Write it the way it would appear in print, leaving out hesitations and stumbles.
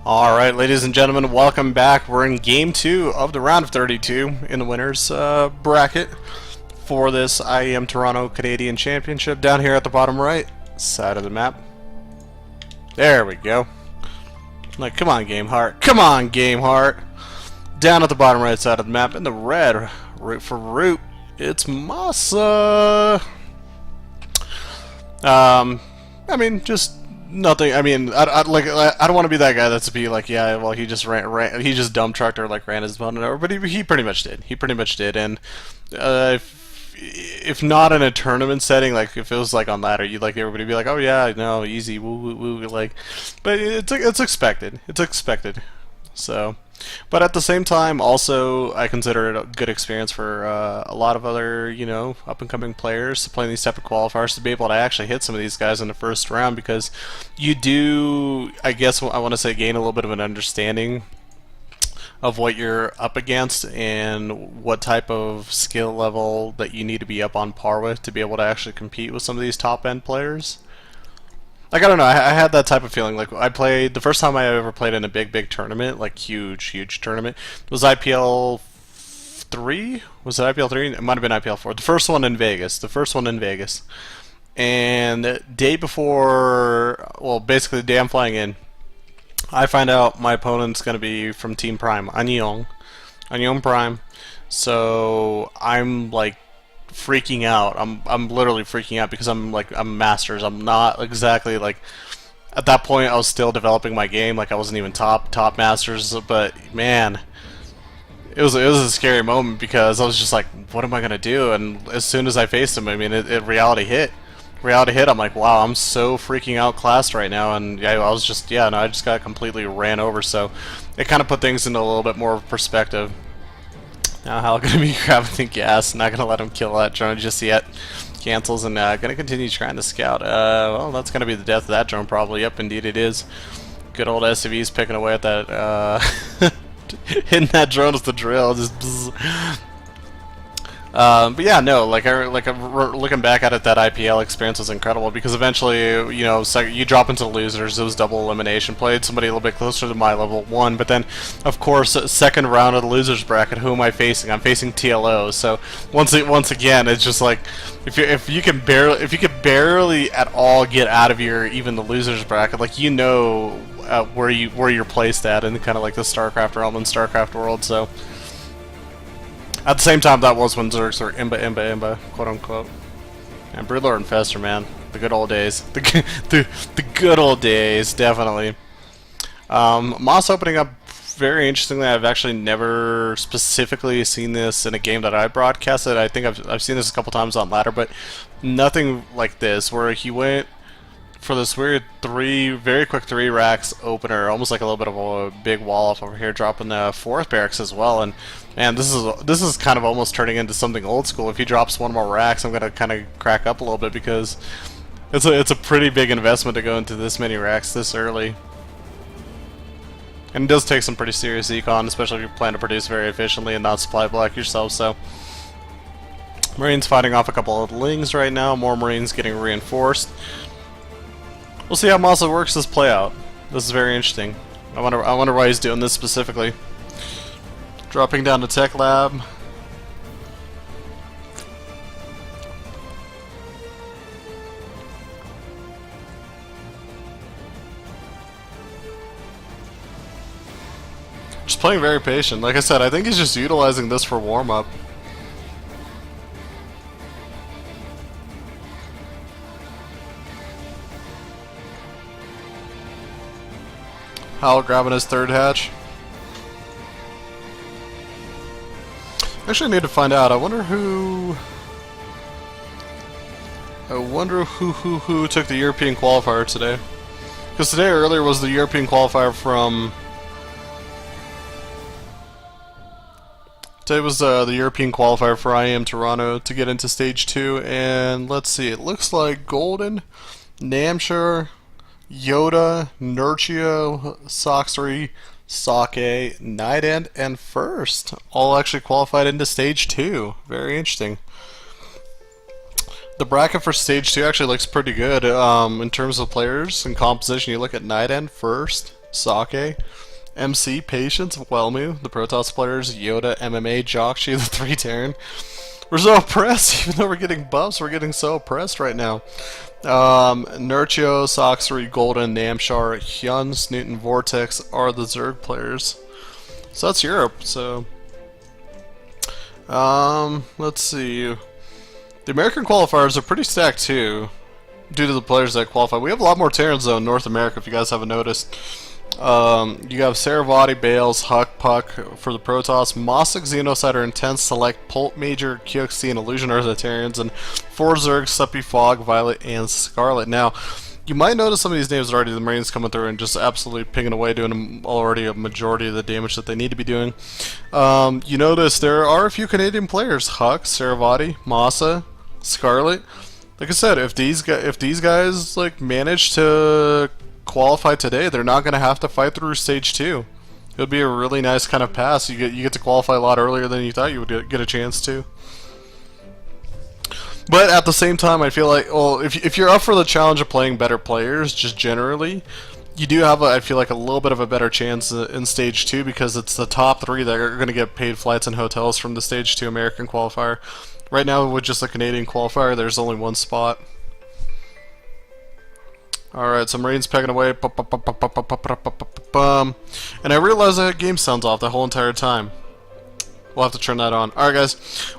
Alright, ladies and gentlemen, welcome back. We're in game 2 of the round of 32 in the winners bracket for this IEM Toronto Canadian Championship down here at the bottom right side of the map. There we go. Like, come on, Game Heart. Come on, Game Heart. Down at the bottom right side of the map in the red, root for root, it's Masa. I mean, just nothing. I mean, I don't want to be that guy that's be like, yeah, well, he just he just dump trucked or like ran his opponent over, but he pretty much did. He pretty much did, and if not in a tournament setting, like if it was like on ladder, you'd like everybody to be like, oh yeah, no, easy, woo woo woo, like, but it's expected. It's expected. So. But at the same time, also, I consider it a good experience for a lot of other, you know, up-and-coming players playing these type of qualifiers to be able to actually hit some of these guys in the first round, because you do, I guess I want to say, gain a little bit of an understanding of what you're up against and what type of skill level that you need to be up on par with to be able to actually compete with some of these top-end players. Like, I don't know, I had that type of feeling. Like, I played, the first time I ever played in a big tournament, like huge tournament, was IPL 3? Was it IPL 3? It might have been IPL 4. The first one in Vegas. And the day before, well, basically the day I'm flying in, I find out my opponent's going to be from Team Prime, Anyong Prime. So I'm like freaking out. I'm literally freaking out because I'm masters. I'm not exactly like, at that point I was still developing my game. Like, I wasn't even top masters, but man, it was a scary moment because I was just like, what am I gonna do? And as soon as I faced him, I mean, reality hit. I'm like, wow, I'm so freaking outclassed right now, and yeah, I was just, yeah, no, I just got completely ran over. So it kind of put things into a little bit more perspective. Now Howl gonna be grabbing gas, not gonna let him kill that drone just yet. Cancels and gonna continue trying to scout. Well, that's gonna be the death of that drone probably. Yep, indeed it is. Good old SUV's picking away at that, hitting that drone with the drill, just bzz. But yeah, no, looking back at it, that IPL experience was incredible because eventually, you know, you drop into losers. It was double elimination. Played somebody a little bit closer to my level, won. But then, of course, second round of the losers bracket. Who am I facing? I'm facing TLO. So once again, it's just like if you can barely at all get out of even the losers bracket, like, you know, where you're placed at in kind of like the StarCraft realm and StarCraft world. So. At the same time, that was when Zergs were imba, quote unquote. And Broodlord and Fester, man, the good old days. The good old days, definitely. Moss opening up very interestingly. I've actually never specifically seen this in a game that I broadcasted. I think I've seen this a couple times on ladder, but nothing like this, where he went for this weird very quick 3 racks opener, almost like a little bit of a big wall off over here, dropping the 4th barracks as well. And man, this is kind of almost turning into something old school. If he drops one more racks, I'm gonna kind of crack up a little bit because it's a pretty big investment to go into this many racks this early. And it does take some pretty serious econ, especially if you plan to produce very efficiently and not supply block yourself. So Marines fighting off a couple of Lings right now. More Marines getting reinforced. We'll see how Masa works this play out. This is very interesting. I wonder why he's doing this specifically. Dropping down to Tech Lab. Just playing very patient. Like I said, I think he's just utilizing this for warm-up. Howl grabbing his 3rd hatch. Actually, I need to find out. I wonder who took the European qualifier today. Because today earlier was the European qualifier from. Today was the European qualifier for IEM Toronto to get into stage 2, and let's see. It looks like Golden, Namshur, Yoda, Nurchio, Soxery, Sake, Night End, and First all actually qualified into stage 2. Very interesting. The bracket for stage 2 actually looks pretty good in terms of players and composition. You look at Night End, First, Sake, MC, Patience, Wellmu, the Protoss players, Yoda, MMA, Jockshi, the 3 Terran. We're so oppressed, even though we're getting buffs, we're getting so oppressed right now. Nurchio, Soxery, Golden, Namshar, Hyun, Snooten, Vortex are the Zerg players. So that's Europe, so... let's see. The American qualifiers are pretty stacked too, due to the players that qualify. We have a lot more Terrans though in North America, if you guys haven't noticed. You have Saravati, Bales, Huck, Puck for the Protoss, Mossic, Xenocide, Intense, Select, Pult, Major, QXC, and Illusion are the Terrans, and 4 Zergs, Suppy, Fog, Violet, and Scarlet. Now, you might notice some of these names are already the Marines coming through and just absolutely pinging away, doing already a majority of the damage that they need to be doing. You notice there are a few Canadian players: Huck, Saravati, Masa, Scarlet. Like I said, if these guys like manage to qualify today, they're not going to have to fight through stage 2. It would be a really nice kind of pass. You get to qualify a lot earlier than you thought you would get a chance to. But at the same time, I feel like, well, if you're up for the challenge of playing better players, just generally, you do have, I feel like, a little bit of a better chance in Stage 2 because it's the top 3 that are going to get paid flights and hotels from the Stage 2 American qualifier. Right now, with just the Canadian qualifier, there's only 1 spot. Alright, so Marines pegging away. And I realize that game sounds off the whole entire time. We'll have to turn that on. Alright, guys.